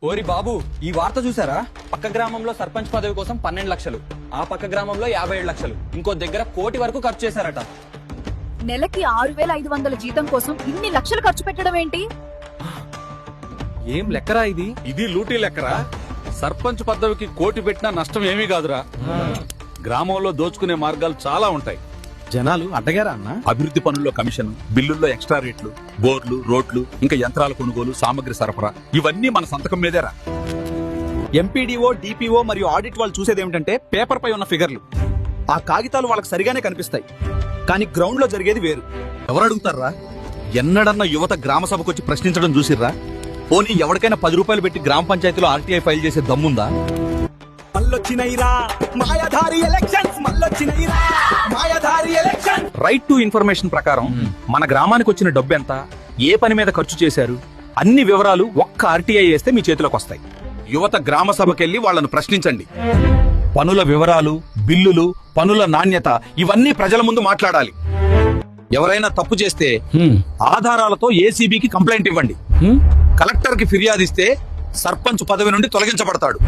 ఓరి బాబు, ఈ వార్త చూసారా? పక్క గ్రామంలో సర్పంచ్ పదవి కోసం 12 లక్షలు, ఆ పక్క గ్రామంలో 57 లక్షలు, ఇంకో దగ్గర 1 కోటి వరకు ఖర్చు చేశారట. నెలకి 6,500 జీతం కోసం ఇన్ని లక్షలు ఖర్చు పెట్టడం ఏంటి? ఏం లెక్కరా ఇది? ఇది లూటీ లెక్కరా? సర్పంచ్ పదవికి 1 కోటి పెట్టినా నష్టం ఏమీ కాదురా. గ్రామంలో దోచుకునే మార్గాలు చాలా ఉంటాయి. జనాలు అడ్డగారా అన్న? అభివృద్ధి పనుల్లో కమిషన్, బిల్లుల్లో ఎక్స్ట్రా రేట్లు, బోర్లు, రోడ్లు, ఇంకా యంత్రాల కొనుగోలు, సామగ్రి సరఫరా, ఇవన్నీ మన సంతకం మీదేరా. ఎంపీడీఓ, డిపిఓ మరియు ఆడిట్ వాళ్ళు చూసేది ఏమిటంటే పేపర్ పై ఉన్న ఫిగర్లు. ఆ కాగితాలు వాళ్ళకి సరిగానే కనిపిస్తాయి, కానీ గ్రౌండ్ లో జరిగేది వేరు. ఎవరు అడుగుతారా? ఎన్నడన్నా యువత గ్రామ సభకు వచ్చి ప్రశ్నించడం చూసిర్రా? పోనీ ఎవరికైనా 10 రూపాయలు పెట్టి గ్రామ పంచాయతీలో ఆర్టీఐ ఫైల్ చేసే దమ్ముందా? రైట్ టు ఇన్ఫర్మేషన్ ప్రకారం మన గ్రామానికి వచ్చిన డబ్బు ఎంత, ఏ పని మీద ఖర్చు చేశారు, అన్ని వివరాలు ఒక్క ఆర్టీఐ వేస్తే మీ చేతిలోకి వస్తాయి. యువత గ్రామ సభకెళ్లి వాళ్ళను ప్రశ్నించండి. పనుల వివరాలు, బిల్లులు, పనుల నాణ్యత ఇవన్నీ ప్రజల ముందు మాట్లాడాలి. ఎవరైనా తప్పు చేస్తే ఆధారాలతో ఏసీబీకి కంప్లైంట్ ఇవ్వండి. కలెక్టర్ కి ఫిర్యాదిస్తే సర్పంచ్ పదవి నుండి తొలగించబడతాడు.